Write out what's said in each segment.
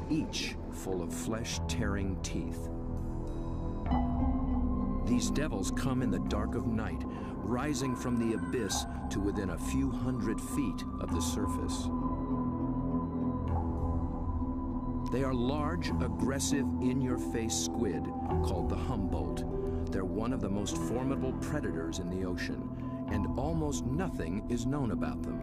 each full of flesh-tearing teeth. These devils come in the dark of night, rising from the abyss to within a few hundred feet of the surface. They are large, aggressive, in-your-face squid called the Humboldt. They're one of the most formidable predators in the ocean, and almost nothing is known about them.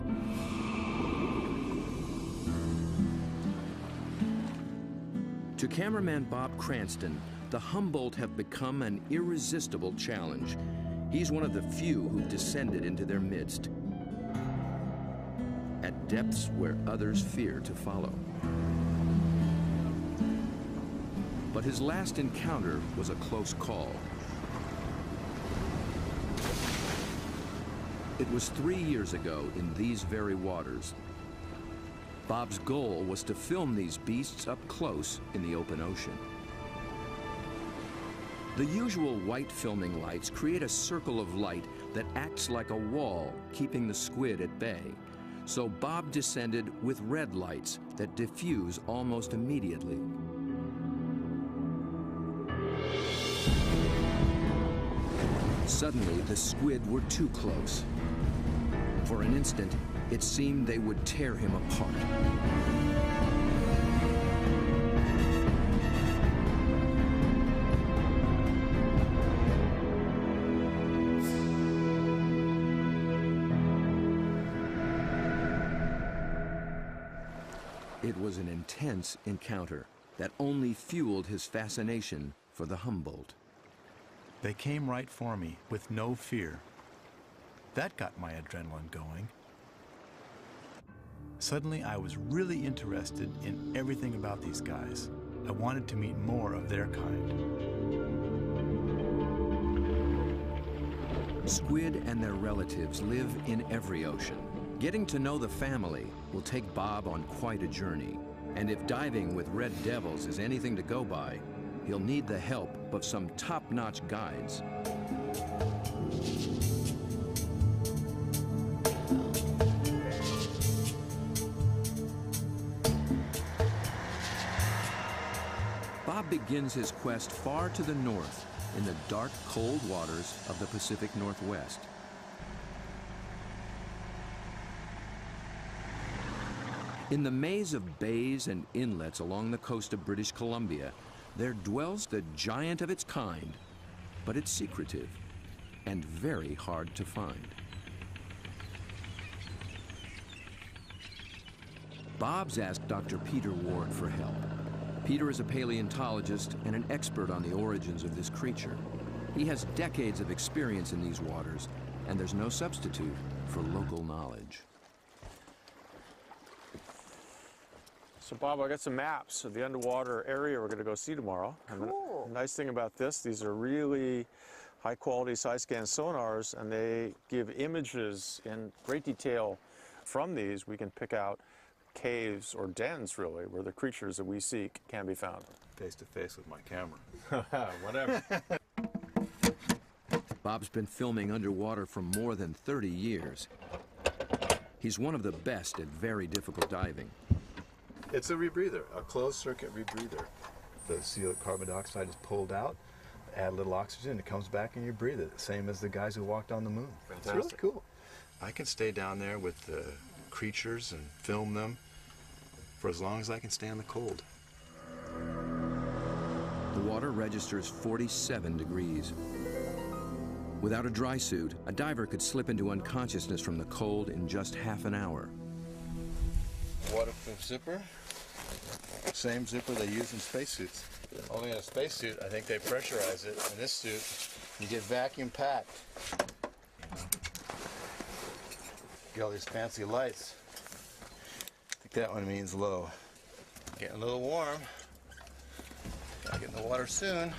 To cameraman Bob Cranston, the Humboldt have become an irresistible challenge. He's one of the few who've descended into their midst, at depths where others fear to follow. But his last encounter was a close call. It was 3 years ago in these very waters. Bob's goal was to film these beasts up close in the open ocean. The usual white filming lights create a circle of light that acts like a wall, keeping the squid at bay. So Bob descended with red lights that diffuse almost immediately. Suddenly, the squid were too close. For an instant, it seemed they would tear him apart. It was an intense encounter that only fueled his fascination for the Humboldt. They came right for me with no fear. That got my adrenaline going. Suddenly, I was really interested in everything about these guys. I wanted to meet more of their kind. Squid and their relatives live in every ocean. Getting to know the family will take Bob on quite a journey. And if diving with red devils is anything to go by, he'll need the help of some top-notch guides. Bob begins his quest far to the north in the dark, cold waters of the Pacific Northwest. In the maze of bays and inlets along the coast of British Columbia, there dwells the giant of its kind, but it's secretive and very hard to find. Bob's asked Dr. Peter Ward for help. Peter is a paleontologist and an expert on the origins of this creature. He has decades of experience in these waters, and there's no substitute for local knowledge. So Bob, I got some maps of the underwater area we're going to go see tomorrow. Cool. And the nice thing about this, these are really high quality side scan sonars, and they give images in great detail. From these, we can pick out caves or dens, really, where the creatures that we seek can be found. Face to face with my camera. Whatever. Bob's been filming underwater for more than 30 years. He's one of the best at very difficult diving. It's a rebreather, a closed circuit rebreather. The CO carbon dioxide is pulled out, add a little oxygen, it comes back and you breathe it, same as the guys who walked on the moon. Fantastic. It's really cool. I can stay down there with the creatures and film them for as long as I can stand the cold. The water registers 47 degrees. Without a dry suit, a diver could slip into unconsciousness from the cold in just half an hour. Waterproof zipper. Same zipper they use in spacesuits. Only in a spacesuit, I think they pressurize it. In this suit, you get vacuum packed. Get all these fancy lights. I think that one means low. Getting a little warm. Gotta get in the water soon.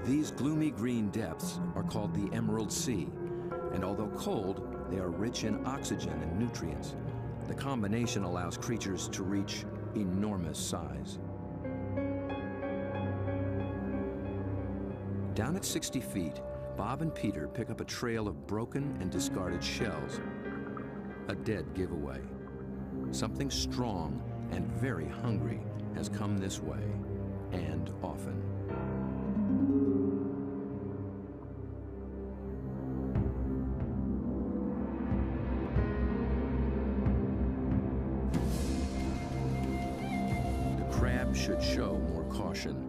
These gloomy green depths are called the Emerald Sea, and although cold, They are rich in oxygen and nutrients. The combination allows creatures to reach enormous size. Down at 60 feet, Bob and Peter pick up a trail of broken and discarded shells. A dead giveaway. Something strong and very hungry has come this way, and often. The crab should show more caution.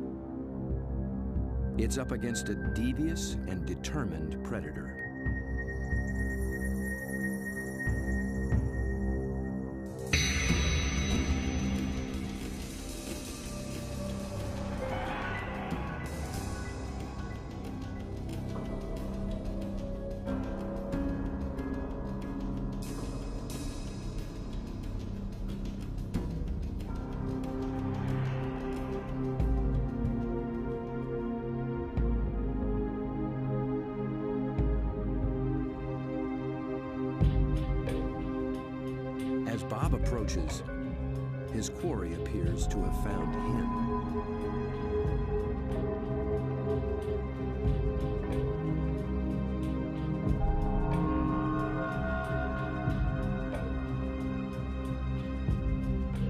It's up against a devious and determined predator. As Bob approaches, his quarry appears to have found him.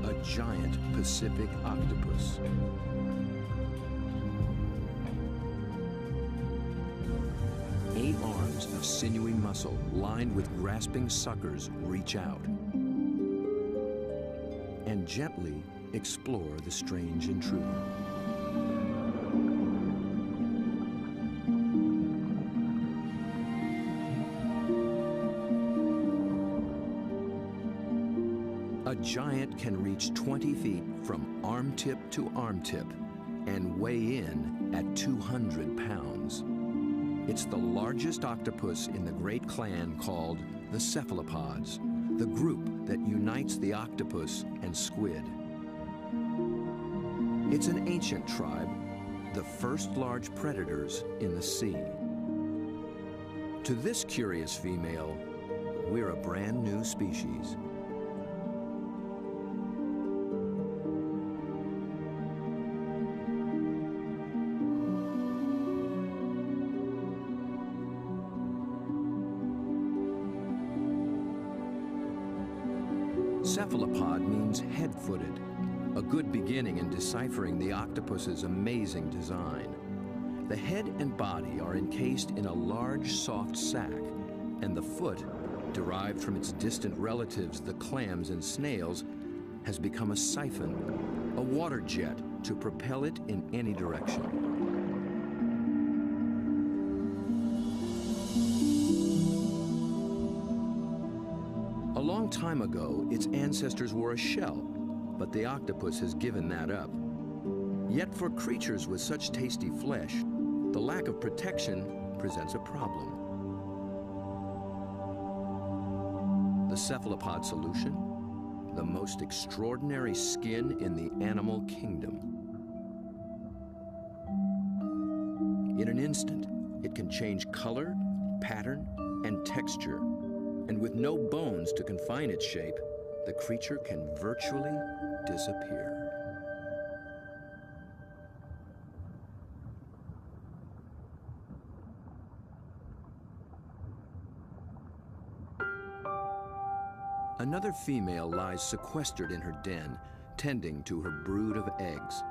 A giant Pacific octopus. Eight arms of sinewy muscle lined with grasping suckers reach out and gently explore the strange intruder. A giant can reach 20 feet from arm tip to arm tip and weigh in at 200 pounds. It's the largest octopus in the great clan called the cephalopods, the group that unites the octopus and squid. It's an ancient tribe, the first large predators in the sea. To this curious female, we're a brand new species. Cephalopod means head-footed, a good beginning in deciphering the octopus's amazing design. The head and body are encased in a large, soft sac, and the foot, derived from its distant relatives, the clams and snails, has become a siphon, a water jet to propel it in any direction. A long time ago, its ancestors were a shell, but the octopus has given that up. Yet for creatures with such tasty flesh, the lack of protection presents a problem. The cephalopod solution? The most extraordinary skin in the animal kingdom. In an instant, it can change color, pattern, and texture. And with no bones to confine its shape, the creature can virtually disappear. Another female lies sequestered in her den, tending to her brood of eggs.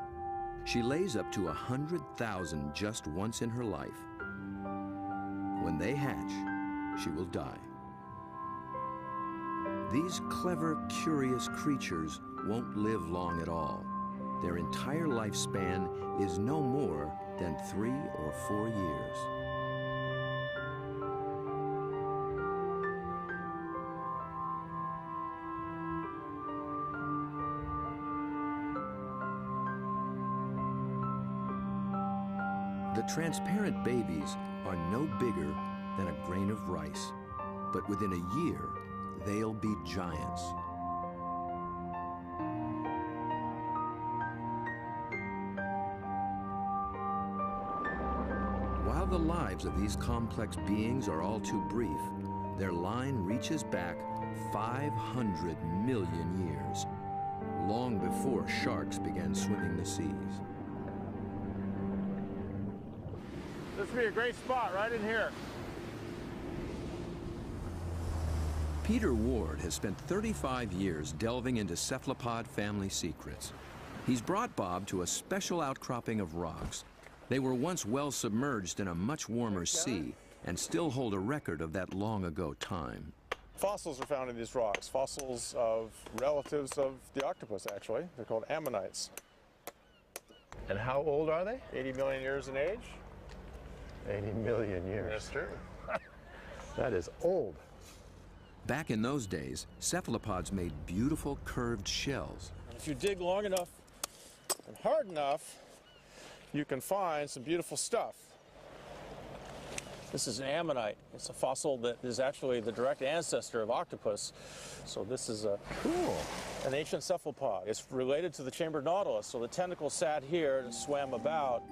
She lays up to 100,000 just once in her life. When they hatch, she will die. These clever, curious creatures won't live long at all. Their entire lifespan is no more than 3 or 4 years. The transparent babies are no bigger than a grain of rice, but within a year, they'll be giants. While the lives of these complex beings are all too brief, Their line reaches back 500 million years, long before sharks began swimming the seas. This would be a great spot right in here. Peter Ward has spent 35 years delving into cephalopod family secrets. He's brought Bob to a special outcropping of rocks. They were once well submerged in a much warmer sea and still hold a record of that long ago time. Fossils are found in these rocks, fossils of relatives of the octopus, actually. They're called ammonites. And how old are they? 80 million years in age. 80 million years. That's true. That is old. Back in those days, cephalopods made beautiful curved shells. If you dig long enough and hard enough, you can find some beautiful stuff. This is an ammonite. It's a fossil that is actually the direct ancestor of octopus. So this is an ancient cephalopod. It's related to the chambered nautilus, so the tentacles sat here and swam about.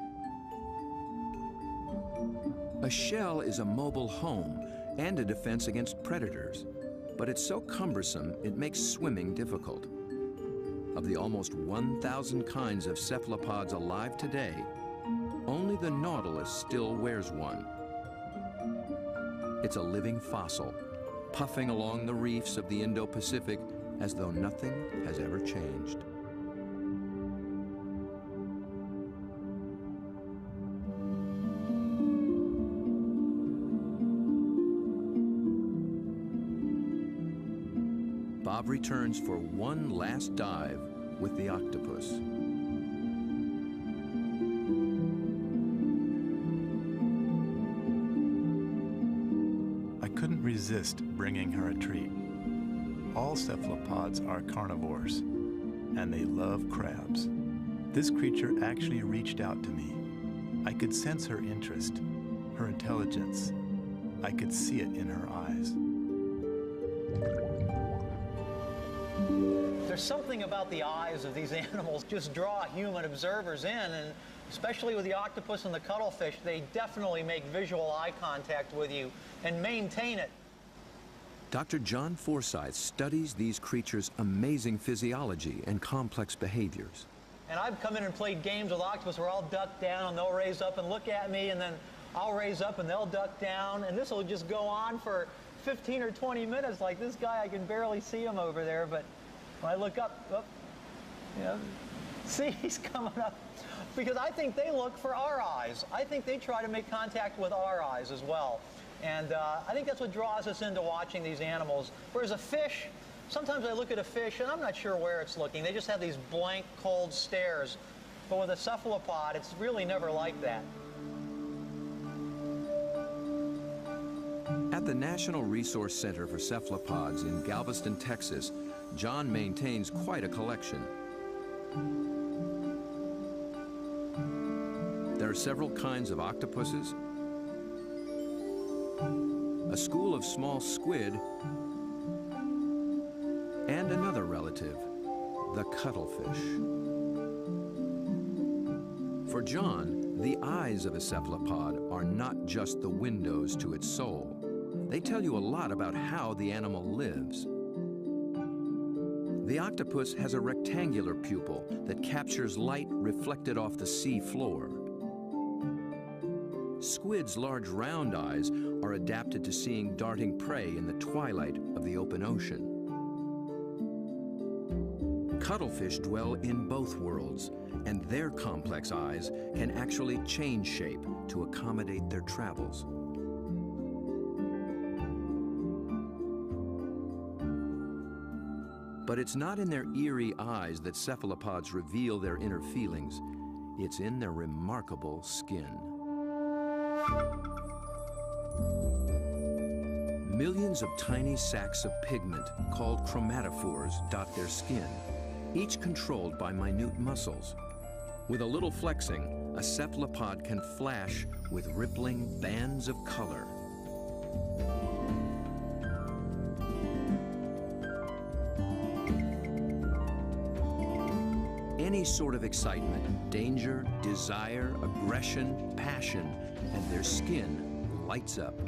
A shell is a mobile home and a defense against predators, but it's so cumbersome it makes swimming difficult. Of the almost 1,000 kinds of cephalopods alive today, only the nautilus still wears one. It's a living fossil, puffing along the reefs of the Indo-Pacific as though nothing has ever changed. Bob returns for one last dive with the octopus. I couldn't resist bringing her a treat. All cephalopods are carnivores, and they love crabs. This creature actually reached out to me. I could sense her interest, her intelligence. I could see it in her eyes. There's something about the eyes of these animals just draw human observers in, and especially with the octopus and the cuttlefish, they definitely make visual eye contact with you and maintain it. Dr. John Forsyth studies these creatures' amazing physiology and complex behaviors. And I've come in and played games with octopus where I'll duck down and they'll raise up and look at me, and then I'll raise up and they'll duck down, and this will just go on for 15 or 20 minutes. Like this guy, I can barely see him over there, but when I look up, you know, see, he's coming up. Because I think they look for our eyes. I think they try to make contact with our eyes as well. And I think that's what draws us into watching these animals. Whereas a fish, sometimes I look at a fish and I'm not sure where it's looking. They just have these blank, cold stares. But with a cephalopod, it's really never like that. At the National Resource Center for Cephalopods in Galveston, Texas, John maintains quite a collection. There are several kinds of octopuses, a school of small squid, and another relative, the cuttlefish. For John, the eyes of a cephalopod are not just the windows to its soul. They tell you a lot about how the animal lives. The octopus has a rectangular pupil that captures light reflected off the sea floor. Squid's large round eyes are adapted to seeing darting prey in the twilight of the open ocean. Cuttlefish dwell in both worlds, and their complex eyes can actually change shape to accommodate their travels. But it's not in their eerie eyes that cephalopods reveal their inner feelings. It's in their remarkable skin. Millions of tiny sacs of pigment, called chromatophores, dot their skin, each controlled by minute muscles. With a little flexing, a cephalopod can flash with rippling bands of color. Any sort of excitement, danger, desire, aggression, passion, and their skin lights up.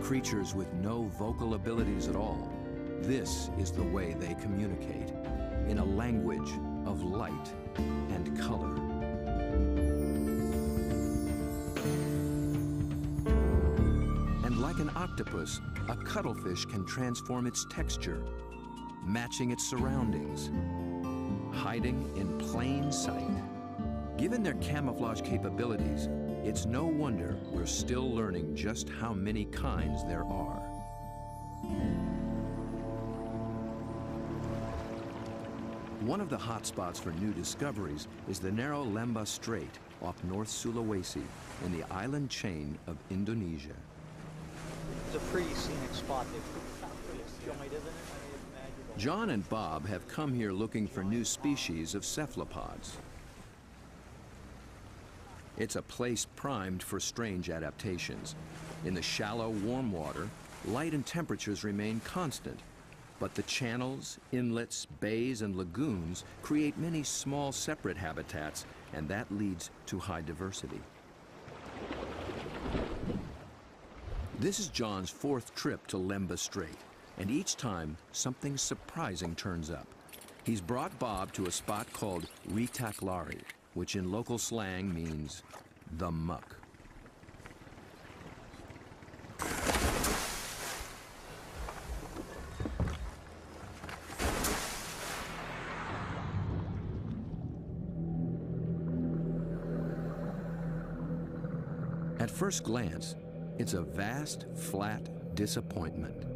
Creatures with no vocal abilities at all, this is the way they communicate, in a language of light and color. And like an octopus, a cuttlefish can transform its texture, matching its surroundings, hiding in plain sight. Given their camouflage capabilities, it's no wonder we're still learning just how many kinds there are. One of the hotspots for new discoveries is the narrow Lembah Strait off North Sulawesi in the island chain of Indonesia. It's a pretty scenic spot. It's joint, isn't it? John and Bob have come here looking for new species of cephalopods. It's a place primed for strange adaptations. In the shallow, warm water, light and temperatures remain constant, but the channels, inlets, bays, and lagoons create many small, separate habitats, and that leads to high diversity. This is John's fourth trip to Lembah Strait, and each time something surprising turns up. He's brought Bob to a spot called Ritaklari, which in local slang means the muck. At first glance, it's a vast, flat disappointment.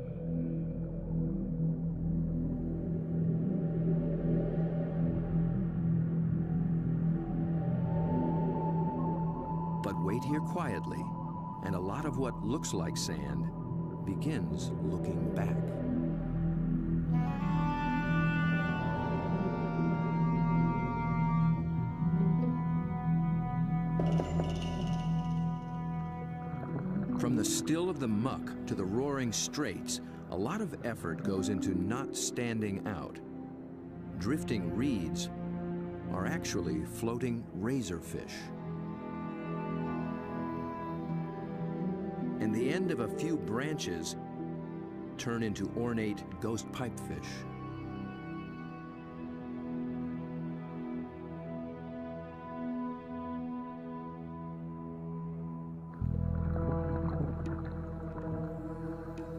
But wait here quietly, and a lot of what looks like sand begins looking back. From the still of the muck to the roaring straits, a lot of effort goes into not standing out. Drifting reeds are actually floating razorfish. And the end of a few branches turn into ornate ghost pipefish.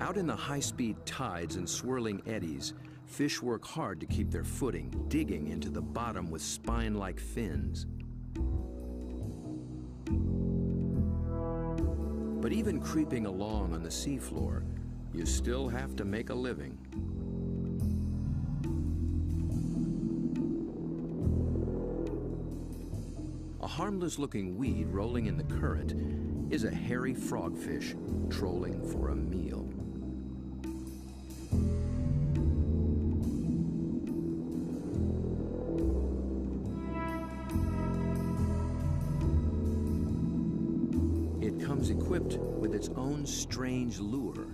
Out in the high-speed tides and swirling eddies, fish work hard to keep their footing, digging into the bottom with spine-like fins. But even creeping along on the seafloor, you still have to make a living. A harmless-looking weed rolling in the current is a hairy frogfish trolling for a meal. It comes equipped with its own strange lure.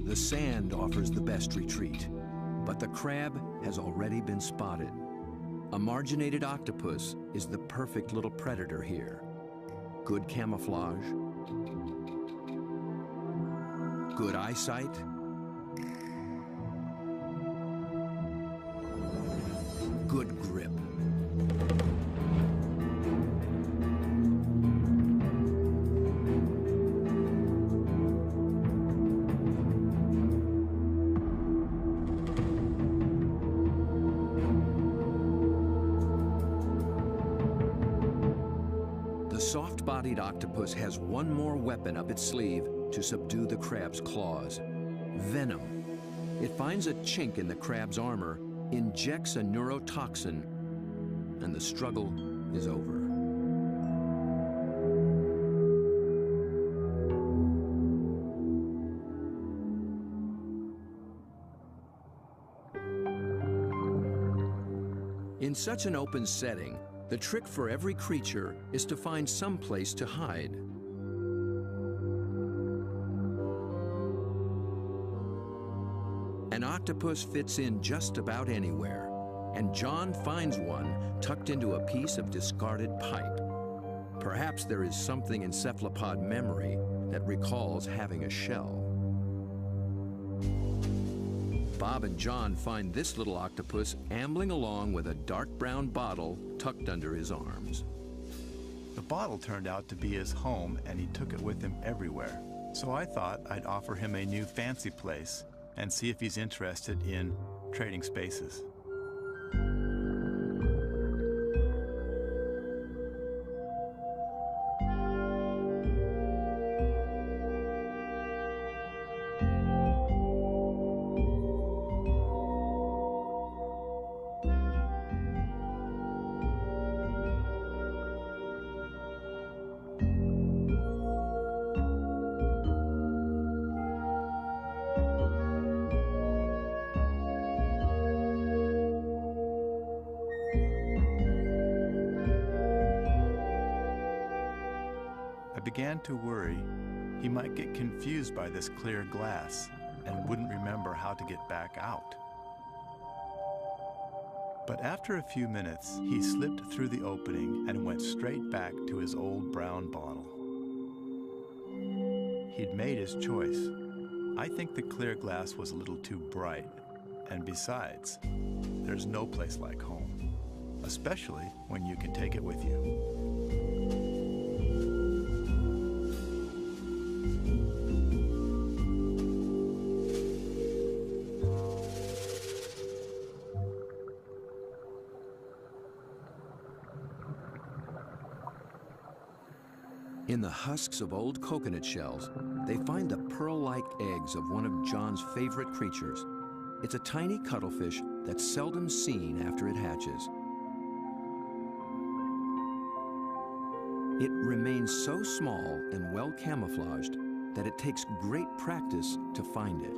The sand offers the best retreat, but the crab has already been spotted. A marginated octopus is the perfect little predator here. Good camouflage, good eyesight, good grip. The soft-bodied octopus has one more weapon up its sleeve to subdue the crab's claws: venom. It finds a chink in the crab's armor, injects a neurotoxin, and the struggle is over. In such an open setting, the trick for every creature is to find some place to hide. An octopus fits in just about anywhere, and John finds one tucked into a piece of discarded pipe. Perhaps there is something in cephalopod memory that recalls having a shell. Bob and John find this little octopus ambling along with a dark brown bottle tucked under his arms. The bottle turned out to be his home, and he took it with him everywhere. So I thought I'd offer him a new fancy place and see if he's interested in trading spaces. I began to worry he might get confused by this clear glass and wouldn't remember how to get back out. But after a few minutes, he slipped through the opening and went straight back to his old brown bottle. He'd made his choice. I think the clear glass was a little too bright, and besides, there's no place like home, especially when you can take it with you. In the husks of old coconut shells, they find the pearl-like eggs of one of John's favorite creatures. It's a tiny cuttlefish that's seldom seen after it hatches. It remains so small and well camouflaged that it takes great practice to find it.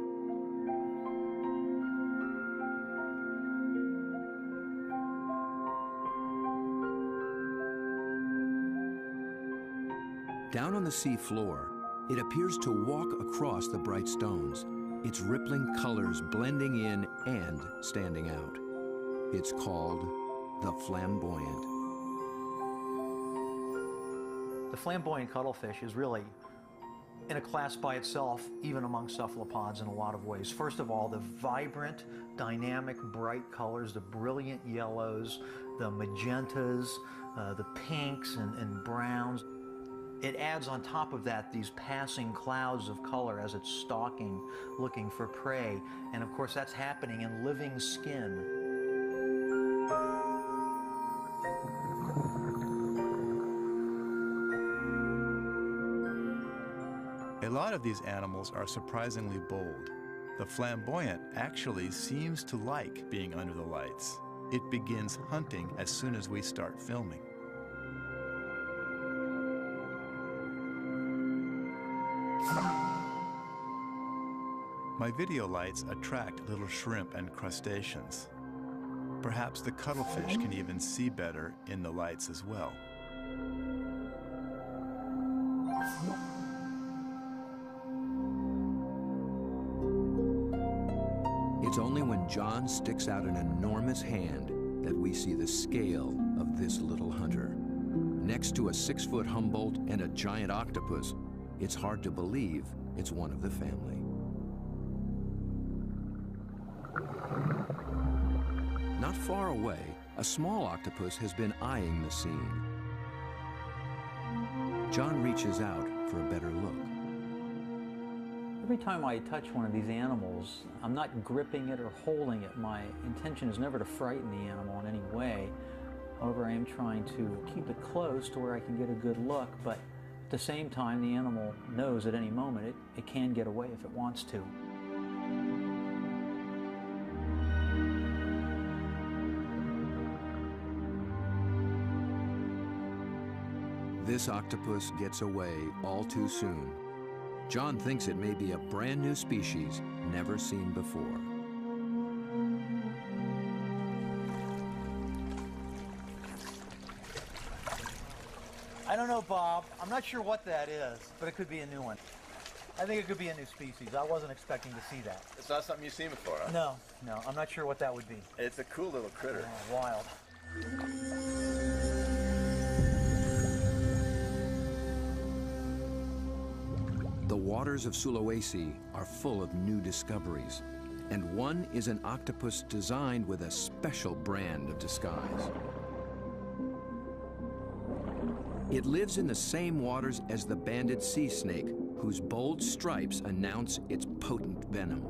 Down on the sea floor, it appears to walk across the bright stones, its rippling colors blending in and standing out. It's called the flamboyant. The flamboyant cuttlefish is really in a class by itself, even among cephalopods in a lot of ways. First of all, the vibrant, dynamic, bright colors, the brilliant yellows, the magentas, the pinks and browns. It adds on top of that these passing clouds of color as it's stalking, looking for prey. And of course, that's happening in living skin. A lot of these animals are surprisingly bold. The flamboyant actually seems to like being under the lights. It begins hunting as soon as we start filming. My video lights attract little shrimp and crustaceans. Perhaps the cuttlefish can even see better in the lights as well. It's only when John sticks out an enormous hand that we see the scale of this little hunter. Next to a 6-foot Humboldt and a giant octopus, it's hard to believe it's one of the family. Not far away, a small octopus has been eyeing the scene. John reaches out for a better look. Every time I touch one of these animals, I'm not gripping it or holding it. My intention is never to frighten the animal in any way. However, I am trying to keep it close to where I can get a good look, but at the same time, the animal knows at any moment it can get away if it wants to. This octopus gets away all too soon. John thinks it may be a brand new species never seen before. know, Bob. I'm not sure what that is, but it could be a new one. I think it could be a new species. I wasn't expecting to see that. It's not something you've seen before, huh? No, I'm not sure what that would be. It's a cool little critter. Oh, wild. The waters of Sulawesi are full of new discoveries, and one is an octopus designed with a special brand of disguise. It lives in the same waters as the banded sea snake, whose bold stripes announce its potent venom.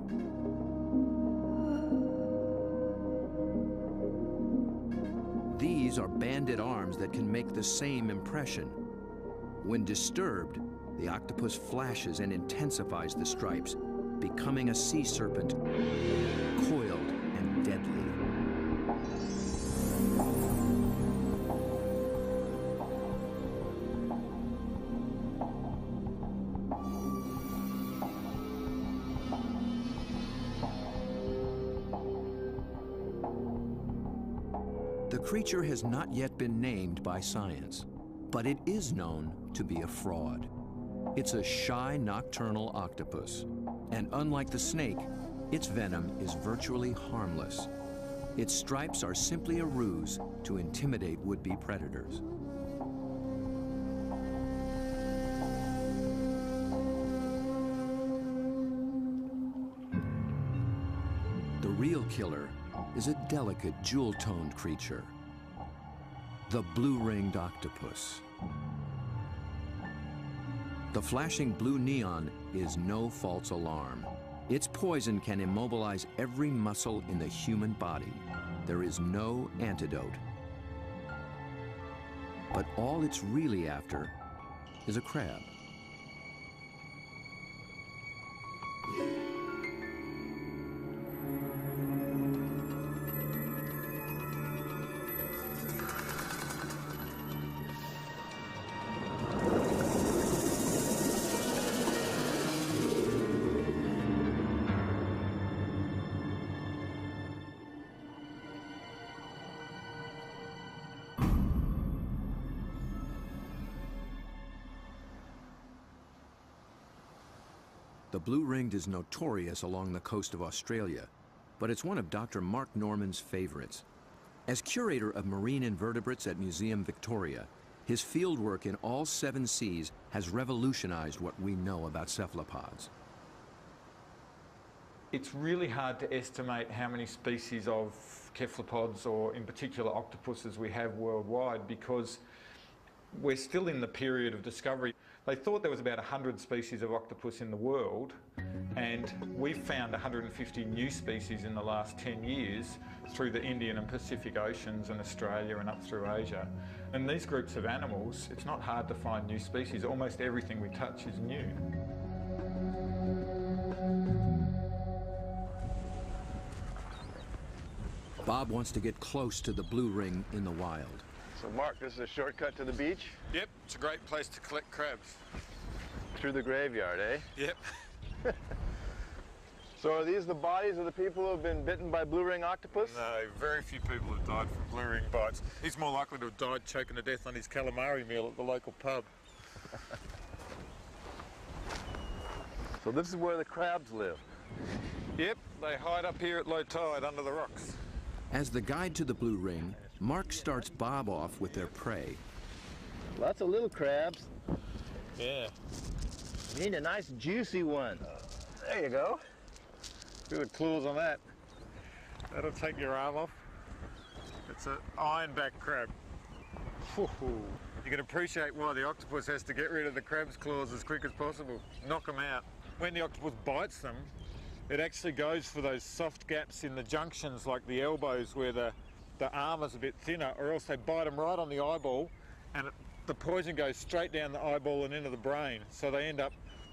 These are banded arms that can make the same impression. When disturbed, the octopus flashes and intensifies the stripes, becoming a sea serpent, coiled and deadly. The creature has not yet been named by science, but it is known to be a fraud. It's a shy nocturnal octopus, and unlike the snake, its venom is virtually harmless. Its stripes are simply a ruse to intimidate would-be predators. The real killer is a delicate jewel-toned creature, the blue-ringed octopus. The flashing blue neon is no false alarm. Its poison can immobilize every muscle in the human body. There is no antidote. But all it's really after is a crab. The blue-ringed is notorious along the coast of Australia, but it's one of Dr. Mark Norman's favorites. As curator of marine invertebrates at Museum Victoria, his fieldwork in all 7 seas has revolutionized what we know about cephalopods. It's really hard to estimate how many species of cephalopods, or in particular octopuses, we have worldwide, because we're still in the period of discovery. They thought there was about 100 species of octopus in the world, and we've found 150 new species in the last 10 years through the Indian and Pacific Oceans and Australia and up through Asia. And these groups of animals, it's not hard to find new species. Almost everything we touch is new. Bob wants to get close to the blue ring in the wild. So Mark, this is a shortcut to the beach? Yep, it's a great place to collect crabs. Through the graveyard, eh? Yep. So are these the bodies of the people who have been bitten by blue ring octopus? No, very few people have died from blue ring bites. He's more likely to have died choking to death on his calamari meal at the local pub. So this is where the crabs live? Yep, they hide up here at low tide under the rocks. As the guide to the blue ring, Mark starts Bob off with their prey. Lots of little crabs. Yeah. You need a nice juicy one. There you go. Look at the claws on that. That'll take your arm off. It's an ironback crab. You can appreciate why the octopus has to get rid of the crab's claws as quick as possible. Knock them out. When the octopus bites them, it actually goes for those soft gaps in the junctions, like the elbows where the arm is a bit thinner, or else they bite them right on the eyeball, and the poison goes straight down the eyeball and into the brain. So they end up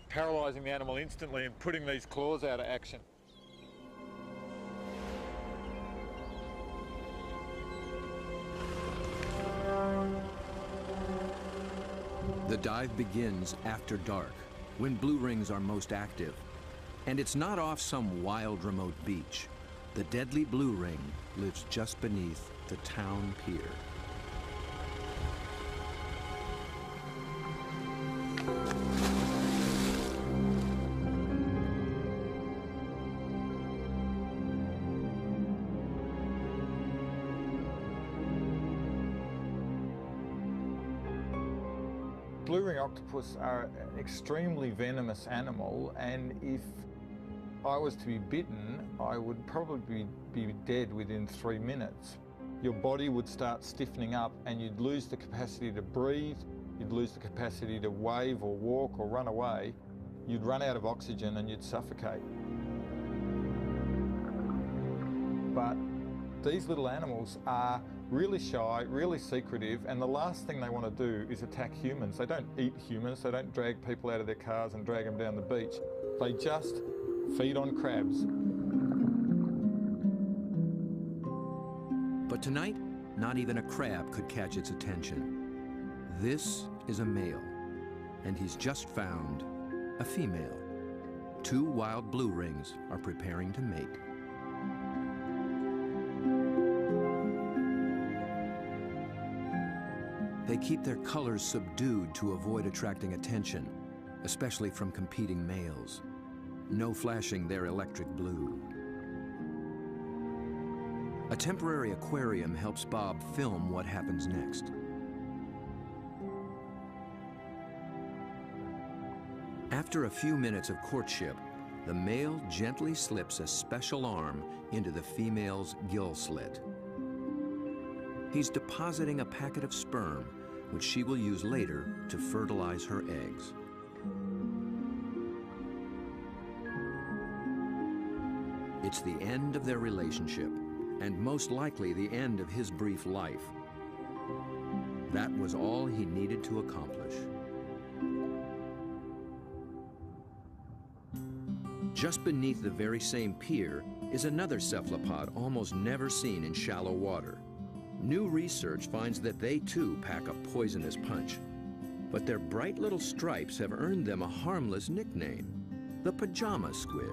paralysing the animal instantly and putting these claws out of action. The dive begins after dark, when blue rings are most active. And it's not off some wild remote beach. The deadly blue ring lives just beneath the town pier. Blue ring octopus are an extremely venomous animal, and if I was to be bitten, I would probably be dead within 3 minutes. Your body would start stiffening up and you'd lose the capacity to breathe, you'd lose the capacity to wave or walk or run away, you'd run out of oxygen and you'd suffocate. But these little animals are really shy, really secretive, and the last thing they want to do is attack humans. They don't eat humans, they don't drag people out of their cars and drag them down the beach. They just feed on crabs. But tonight, not even a crab could catch its attention. This is a male, and he's just found a female. 2 wild blue rings are preparing to mate. They keep their colors subdued to avoid attracting attention, especially from competing males. No flashing their electric blue. A temporary aquarium helps Bob film what happens next. After a few minutes of courtship, the male gently slips a special arm into the female's gill slit. He's depositing a packet of sperm, which she will use later to fertilize her eggs. It's the end of their relationship, and most likely the end of his brief life. That was all he needed to accomplish. Just beneath the very same pier is another cephalopod almost never seen in shallow water. New research finds that they too pack a poisonous punch. But their bright little stripes have earned them a harmless nickname, the pajama squid.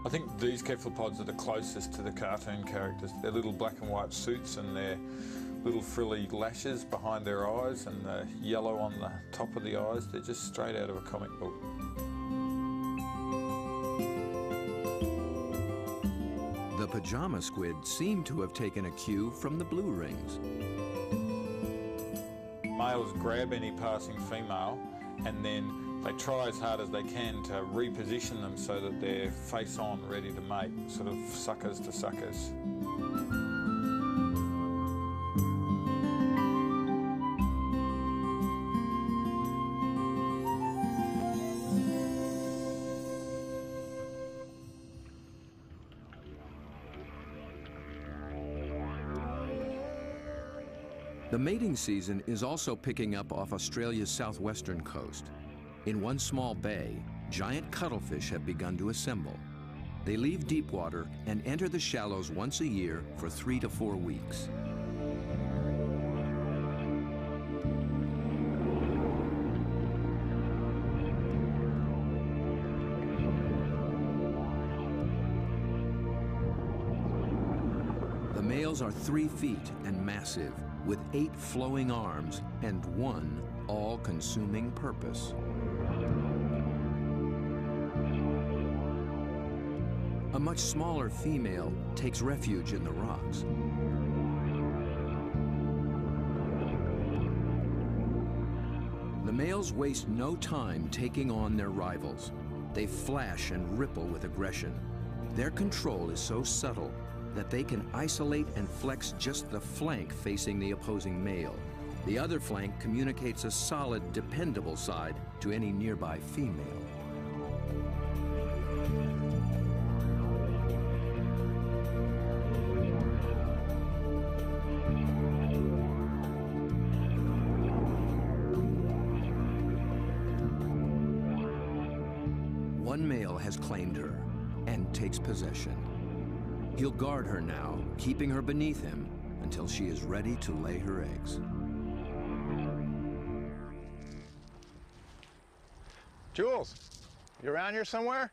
I think these cephalopods are the closest to the cartoon characters. Their little black and white suits and their little frilly lashes behind their eyes and the yellow on the top of the eyes, they're just straight out of a comic book. The pajama squid seem to have taken a cue from the blue rings. Males grab any passing female and then they try as hard as they can to reposition them so that they're face on, ready to mate, sort of suckers to suckers. The mating season is also picking up off Australia's southwestern coast. In one small bay, giant cuttlefish have begun to assemble. They leave deep water and enter the shallows once a year for 3 to 4 weeks. The males are 3 feet and massive, with 8 flowing arms and 1 all-consuming purpose. A much smaller female takes refuge in the rocks. The males waste no time taking on their rivals. They flash and ripple with aggression. Their control is so subtle that they can isolate and flex just the flank facing the opposing male. The other flank communicates a solid, dependable side to any nearby female. One male has claimed her and takes possession. He'll guard her now, keeping her beneath him until she is ready to lay her eggs. Jules, you around here somewhere?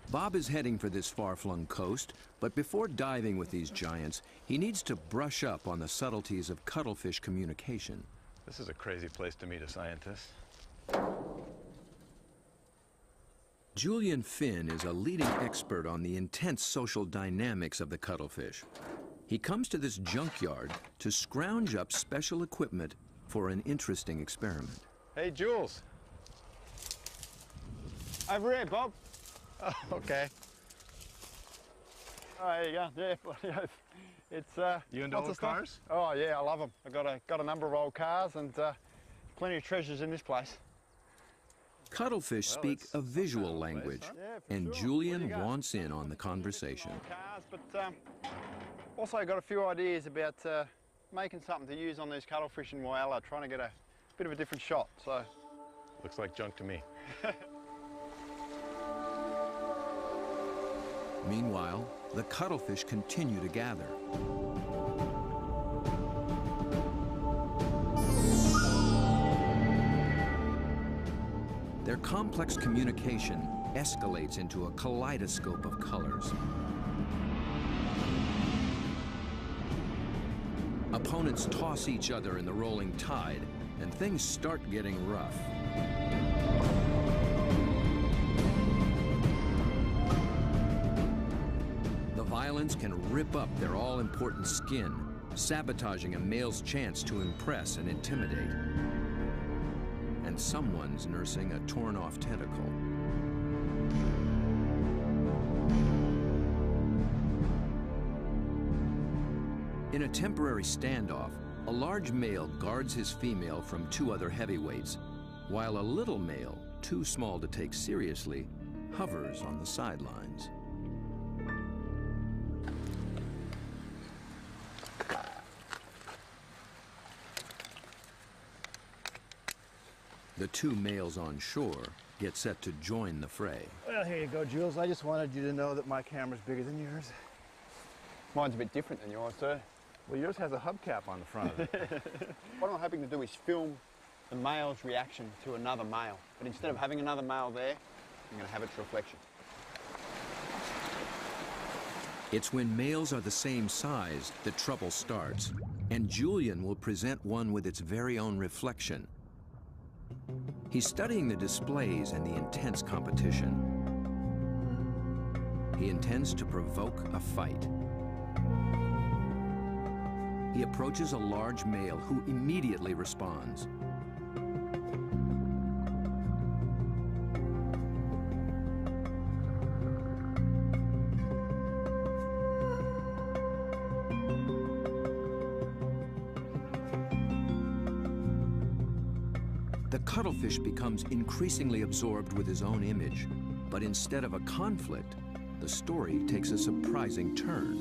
Bob is heading for this far-flung coast, but before diving with these giants, he needs to brush up on the subtleties of cuttlefish communication. This is a crazy place to meet a scientist. Julian Finn is a leading expert on the intense social dynamics of the cuttlefish. He comes to this junkyard to scrounge up special equipment for an interesting experiment. Hey, Jules. Over here, Bob. Oh, okay. Oh, there you go. Yeah, it's You into lots old of stuff. cars? Oh yeah, I love them. I've got a number of old cars and plenty of treasures in this place. Cuttlefish speak it's a visual some kind of language, place, huh? Yeah, for and sure. What Julian do you got? wants in on the conversation. Old cars, but also got a few ideas about making something to use on these cuttlefish in Whyalla, trying to get a bit of a different shot. So Looks like junk to me. Meanwhile, the cuttlefish continue to gather. Their complex communication escalates into a kaleidoscope of colors. Opponents toss each other in the rolling tide, and things start getting rough. The violence can rip up their all-important skin, sabotaging a male's chance to impress and intimidate. And someone's nursing a torn-off tentacle. In a temporary standoff, a large male guards his female from two other heavyweights, while a little male, too small to take seriously, hovers on the sidelines. The two males on shore get set to join the fray. well, here you go, Jules. I just wanted you to know that my camera's bigger than yours. Mine's a bit different than yours, too. Well, yours has a hubcap on the front of it. What I'm hoping to do is film the male's reaction to another male. But instead of having another male there, I'm going to have its reflection. It's when males are the same size that trouble starts, and Julian will present one with its very own reflection. He's studying the displays and the intense competition. He intends to provoke a fight. He approaches a large male who immediately responds. The cuttlefish becomes increasingly absorbed with his own image, but instead of a conflict, the story takes a surprising turn.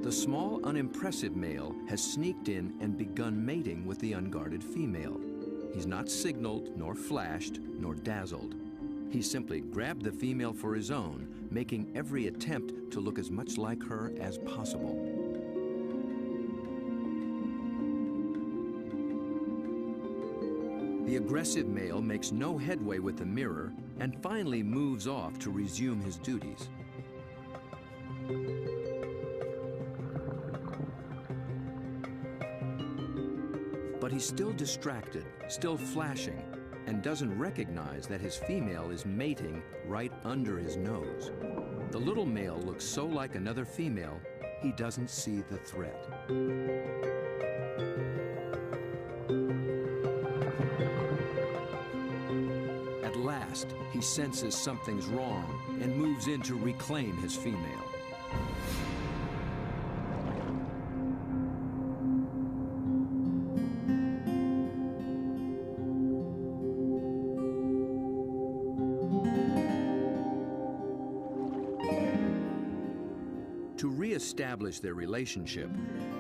The small, unimpressive male has sneaked in and begun mating with the unguarded female. He's not signaled, nor flashed, nor dazzled. He simply grabbed the female for his own, making every attempt to look as much like her as possible. The aggressive male makes no headway with the mirror and finally moves off to resume his duties. But he's still distracted, still flashing, and doesn't recognize that his female is mating right under his nose. The little male looks so like another female, he doesn't see the threat. At last, he senses something's wrong and moves in to reclaim his female. To re-establish their relationship,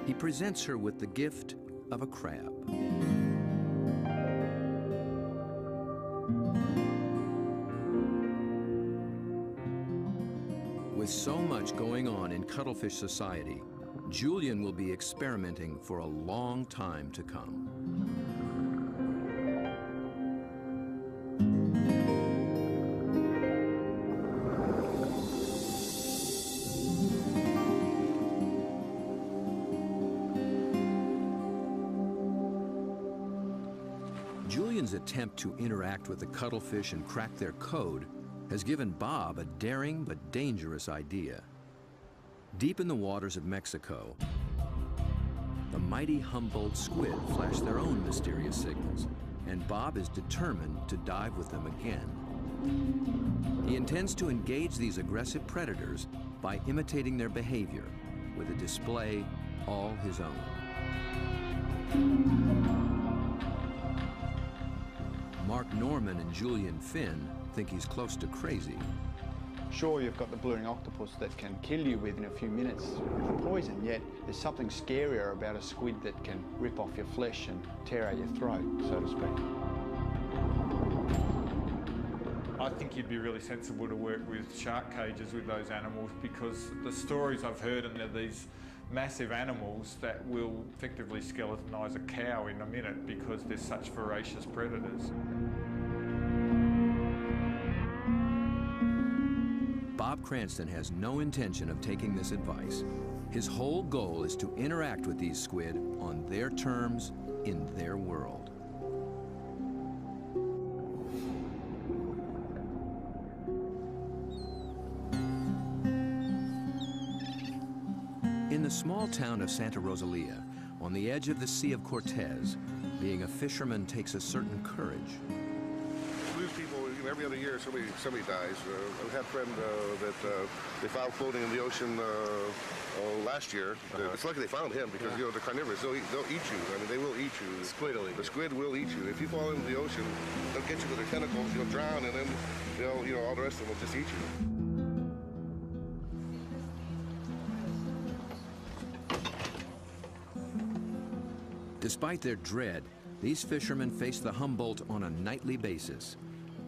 he presents her with the gift of a crab. With so much going on in cuttlefish society, Julian will be experimenting for a long time to come. Julian's attempt to interact with the cuttlefish and crack their code has given Bob a daring but dangerous idea. Deep in the waters of Mexico, the mighty Humboldt squid flash their own mysterious signals, and Bob is determined to dive with them again. He intends to engage these aggressive predators by imitating their behavior with a display all his own. Mark Norman and Julian Finn think he's close to crazy. Sure, you've got the blueing octopus that can kill you within a few minutes with the poison, yet there's something scarier about a squid that can rip off your flesh and tear out your throat, so to speak. I think you'd be really sensible to work with shark cages with those animals, because the stories I've heard, and they're these massive animals that will effectively skeletonise a cow in a minute because they're such voracious predators. Bob Cranston has no intention of taking this advice. His whole goal is to interact with these squid on their terms, in their world. In the small town of Santa Rosalia, on the edge of the Sea of Cortez, being a fisherman takes a certain courage. We lose people every other year. Somebody dies. I had a friend that they found floating in the ocean last year. It's lucky they found him because you know they're carnivorous. They'll eat you. I mean, they will eat you. The squid will eat you. The squid will eat you. If you fall into the ocean, they'll get you with their tentacles. You'll drown, and then they'll all the rest of them will just eat you. Despite their dread, these fishermen face the Humboldt on a nightly basis.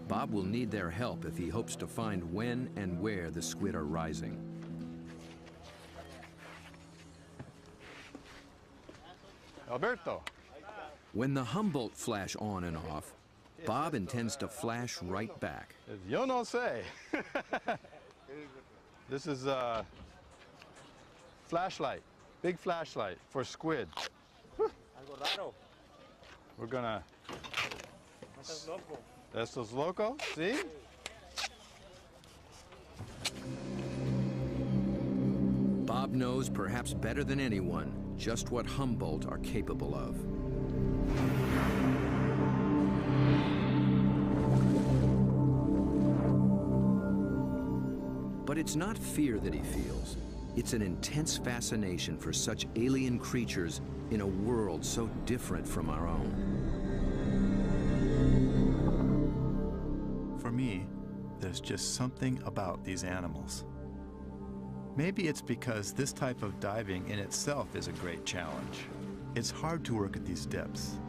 Bob will need their help if he hopes to find when and where the squid are rising. Alberto. When the Humboldt flash on and off, Bob intends to flash right back. Yo no sé. This is a flashlight, big flashlight for squid. We're gonna... Estos loco, see? Bob knows perhaps better than anyone just what Humboldt are capable of. But it's not fear that he feels. It's an intense fascination for such alien creatures in a world so different from our own. For me, there's just something about these animals. Maybe it's because this type of diving in itself is a great challenge. It's hard to work at these depths.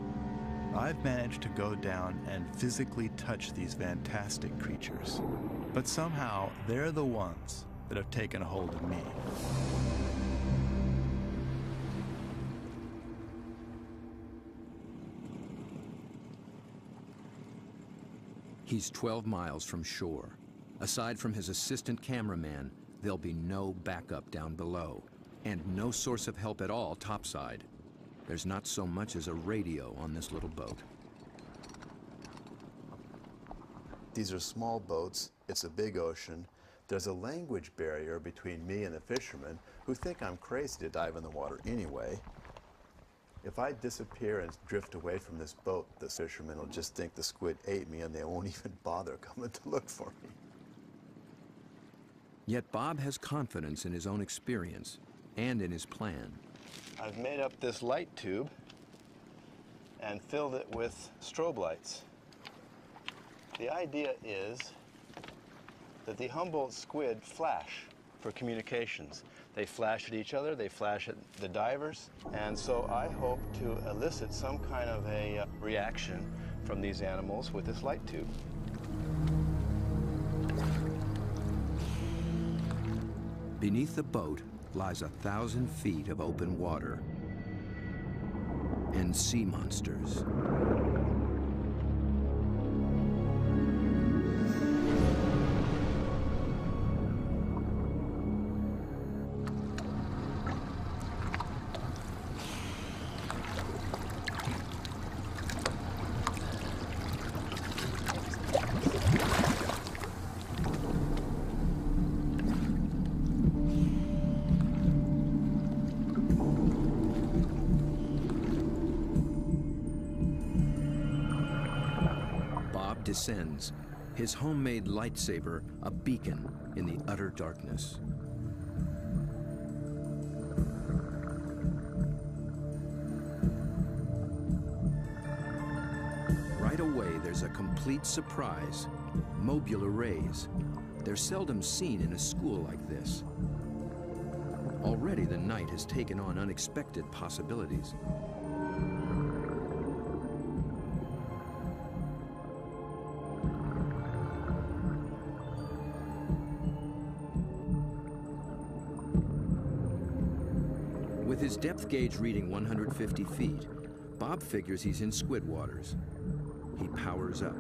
I've managed to go down and physically touch these fantastic creatures, but somehow they're the ones that have taken a hold of me. He's 12 miles from shore. Aside from his assistant cameraman, there'll be no backup down below, and no source of help at all topside. There's not so much as a radio on this little boat. These are small boats, it's a big ocean. There's a language barrier between me and the fishermen who think I'm crazy to dive in the water anyway. If I disappear and drift away from this boat, the fishermen will just think the squid ate me and they won't even bother coming to look for me. Yet Bob has confidence in his own experience and in his plan. I've made up this light tube and filled it with strobe lights. The idea is that the Humboldt squid flash for communications. They flash at each other, they flash at the divers, and so I hope to elicit some kind of a reaction from these animals with this light tube. Beneath the boat lies 1,000 feet of open water and sea monsters. Bob descends, his homemade lightsaber a beacon in the utter darkness. Right away, there's a complete surprise. Mobile arrays. They're seldom seen in a school like this. Already the night has taken on unexpected possibilities. With his depth gauge reading 150 feet, Bob figures he's in squid waters. He powers up.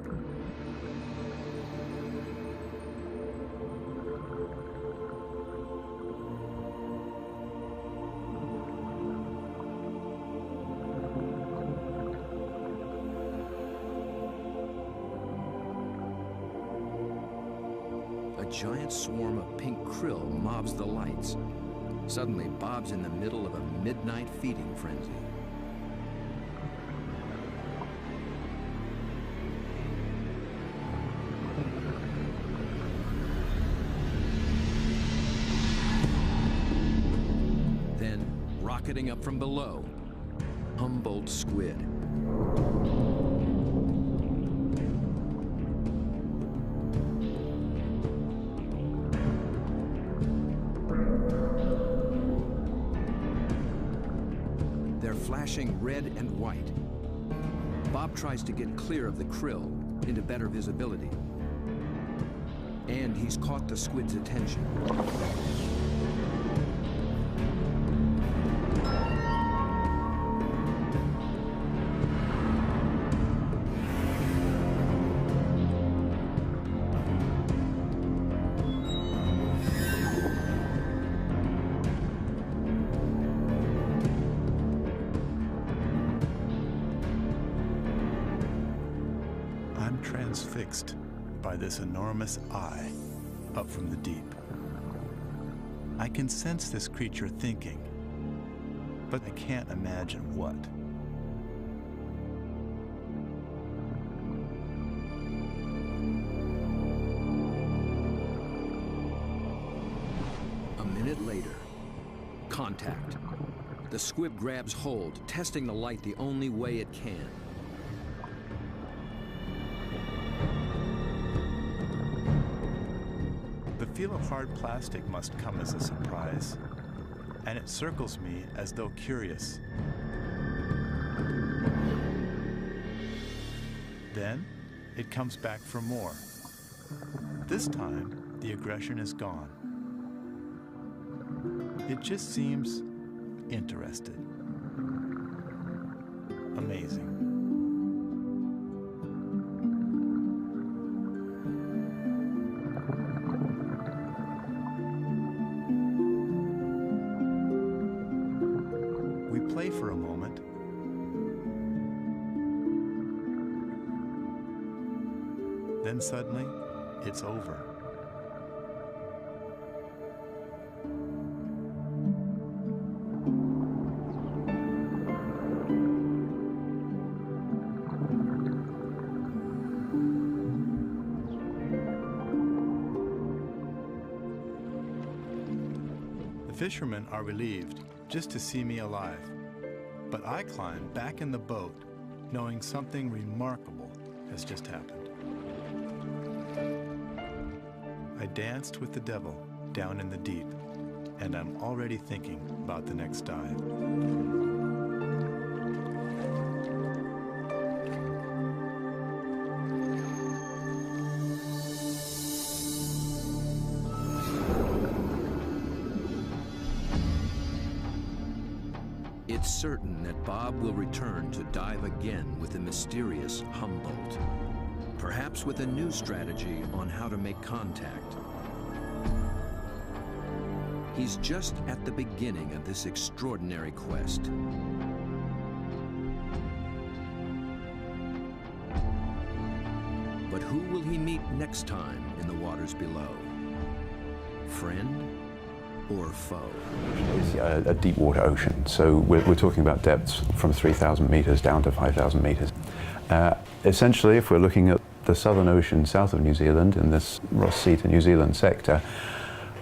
A giant swarm of pink krill mobs the lights. Suddenly, Bob's in the middle of a midnight feeding frenzy. Then, rocketing up from below, Humboldt squid. Flashing red and white. Bob tries to get clear of the krill into better visibility. And he's caught the squid's attention. Transfixed by this enormous eye up from the deep. I can sense this creature thinking, but I can't imagine what. A minute later, contact. The squid grabs hold, testing the light the only way it can. The feel of hard plastic must come as a surprise, and it circles me as though curious. Then, it comes back for more. This time, the aggression is gone. It just seems interested. Amazing. Play for a moment. Then suddenly, it's over. The fishermen are relieved just to see me alive. But I climb back in the boat, knowing something remarkable has just happened. I danced with the devil down in the deep, and I'm already thinking about the next dive. It's certain that Bob will return to dive again with the mysterious Humboldt, perhaps with a new strategy on how to make contact. He's just at the beginning of this extraordinary quest. But who will he meet next time in the waters below? Friend or foe. It's a deep water ocean, so we're talking about depths from 3,000 meters down to 5,000 meters. Essentially, if we're looking at the Southern Ocean south of New Zealand, in this Ross Sea to New Zealand sector,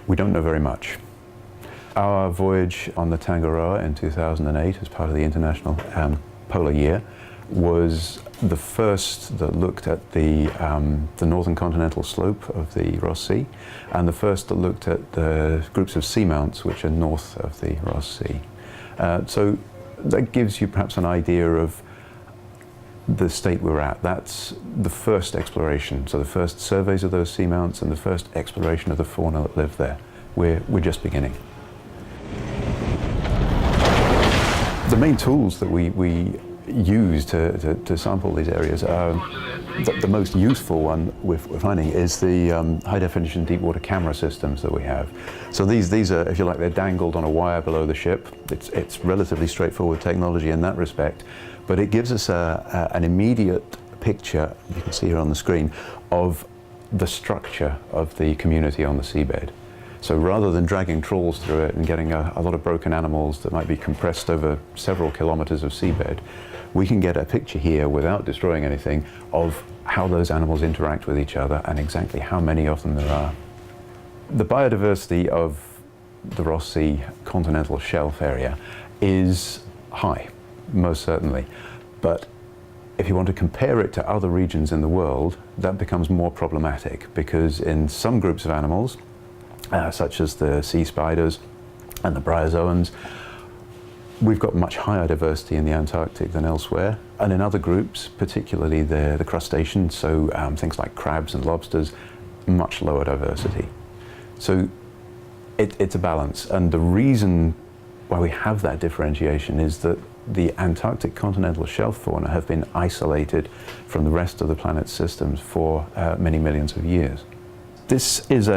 we don't know very much. Our voyage on the Tangaroa in 2008 as part of the International Polar Year was the first that looked at the northern continental slope of the Ross Sea, and the first that looked at the groups of seamounts which are north of the Ross Sea. So that gives you perhaps an idea of the state we're at. That's the first exploration, so the first surveys of those seamounts and the first exploration of the fauna that live there. We're just beginning. The main tools that we use to sample these areas are, the most useful one we're finding is the high-definition deep water camera systems that we have. So these are, if you like, they're dangled on a wire below the ship. It's relatively straightforward technology in that respect, but it gives us an immediate picture, you can see here on the screen, of the structure of the community on the seabed. So rather than dragging trawls through it and getting a lot of broken animals that might be compressed over several kilometers of seabed, we can get a picture here without destroying anything of how those animals interact with each other and exactly how many of them there are. The biodiversity of the Ross Sea continental shelf area is high, most certainly. But if you want to compare it to other regions in the world, that becomes more problematic, because in some groups of animals, such as the sea spiders and the bryozoans, we've got much higher diversity in the Antarctic than elsewhere. And in other groups, particularly the crustaceans, so things like crabs and lobsters, much lower diversity. So it's a balance. And the reason why we have that differentiation is that the Antarctic continental shelf fauna have been isolated from the rest of the planet's systems for many millions of years. This is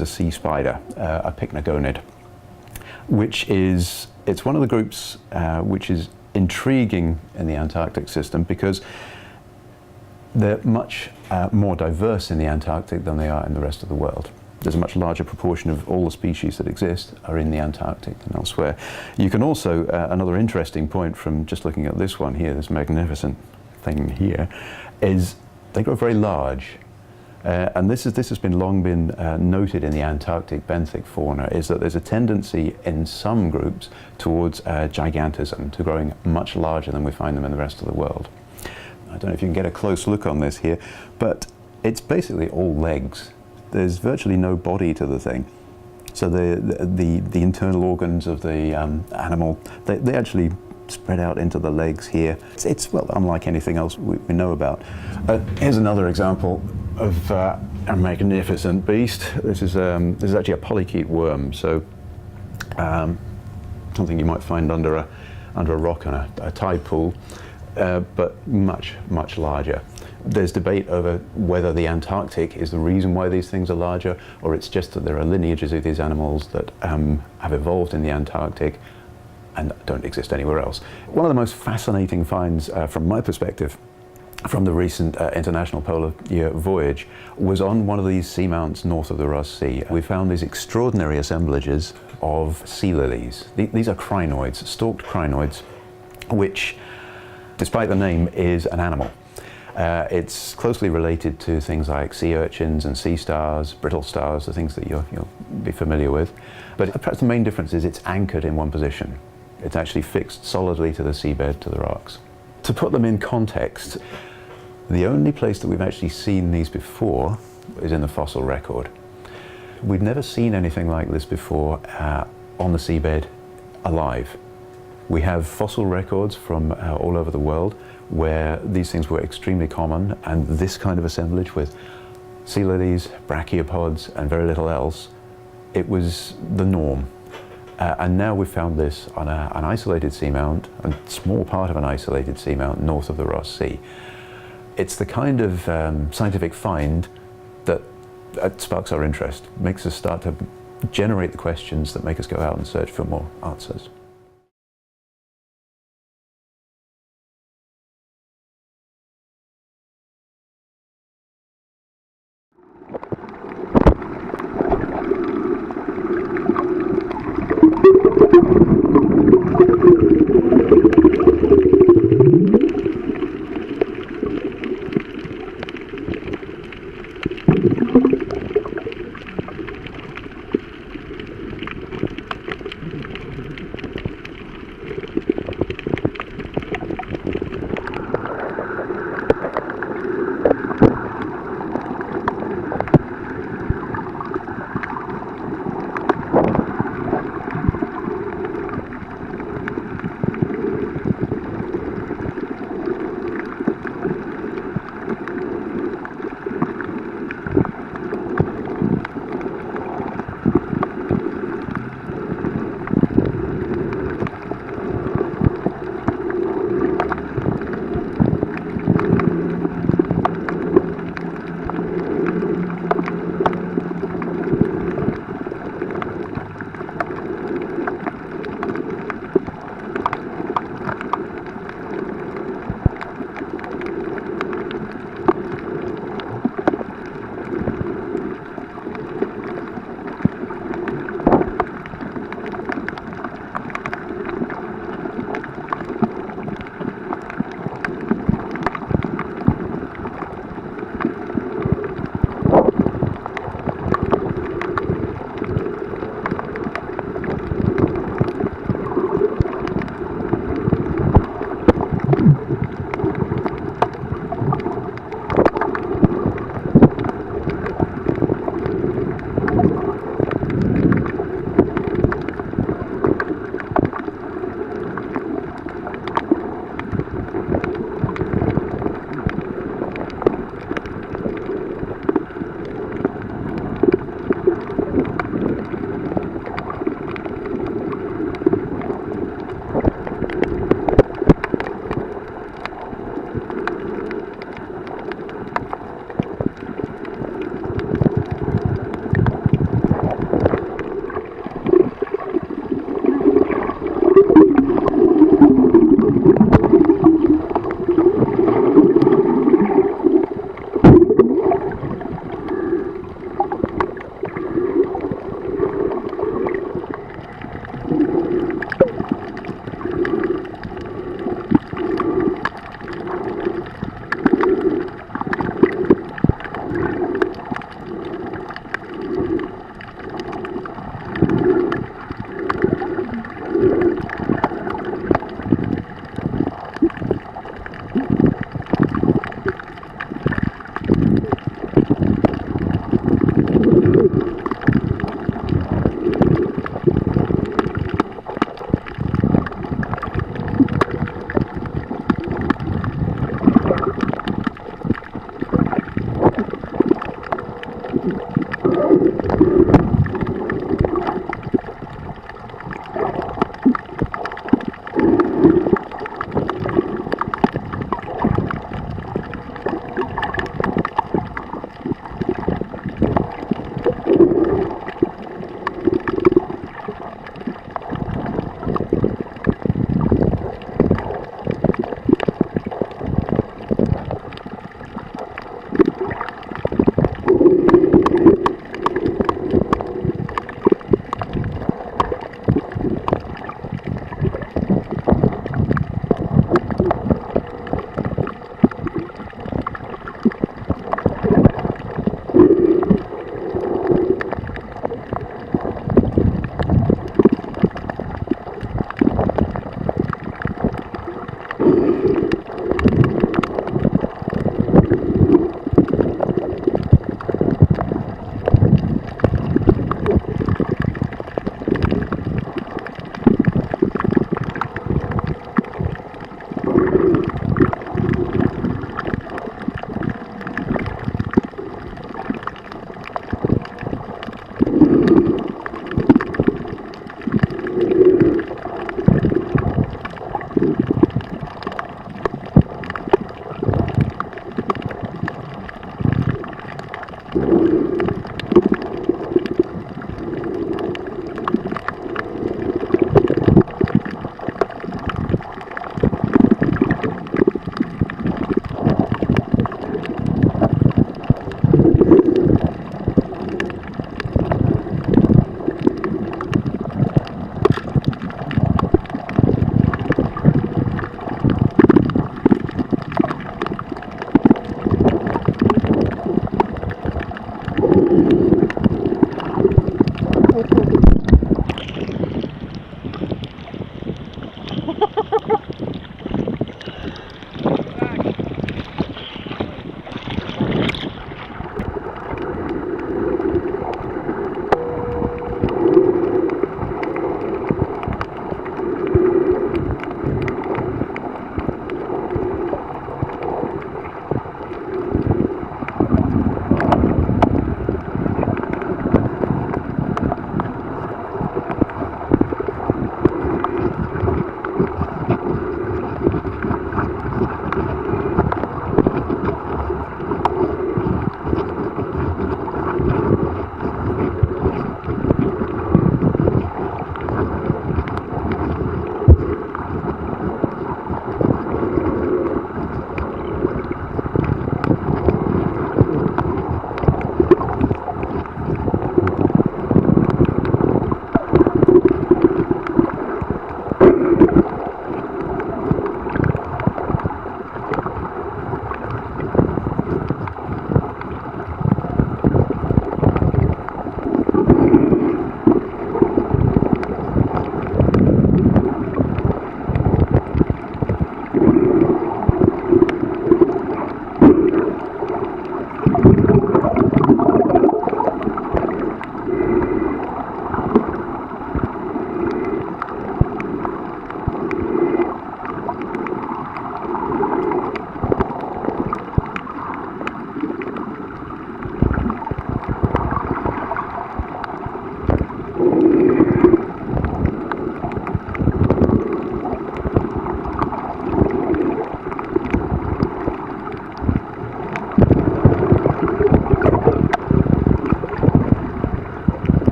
a sea spider, a pycnogonid, it's one of the groups which is intriguing in the Antarctic system because they're much more diverse in the Antarctic than they are in the rest of the world. There's a much larger proportion of all the species that exist are in the Antarctic than elsewhere. You can also, another interesting point from just looking at this one here, this magnificent thing here, is they grow very large. And this has long been noted in the Antarctic benthic fauna, is that there's a tendency in some groups towards gigantism, to growing much larger than we find them in the rest of the world. I don't know if you can get a close look on this here, but it's basically all legs. There's virtually no body to the thing. So the internal organs of the animal, they actually spread out into the legs here. It's well, unlike anything else we know about. Here's another example of a magnificent beast. This is actually a polychaete worm, so something you might find under a rock in a tide pool, but much larger. There's debate over whether the Antarctic is the reason why these things are larger, or it's just that there are lineages of these animals that have evolved in the Antarctic and don't exist anywhere else. One of the most fascinating finds from my perspective from the recent International Polar Year voyage was on one of these seamounts north of the Ross Sea. We found these extraordinary assemblages of sea lilies. These are crinoids, stalked crinoids, which, despite the name, is an animal. It's closely related to things like sea urchins and sea stars, brittle stars, the things that you'll be familiar with. But perhaps the main difference is it's anchored in one position. It's actually fixed solidly to the seabed, to the rocks. To put them in context, the only place that we've actually seen these before is in the fossil record. We've never seen anything like this before on the seabed alive. We have fossil records from all over the world where these things were extremely common, and this kind of assemblage with sea lilies, brachiopods, and very little else, it was the norm. And now we've found this on an isolated seamount, a small part of an isolated seamount north of the Ross Sea. It's the kind of scientific find that sparks our interest, makes us start to generate the questions that make us go out and search for more answers.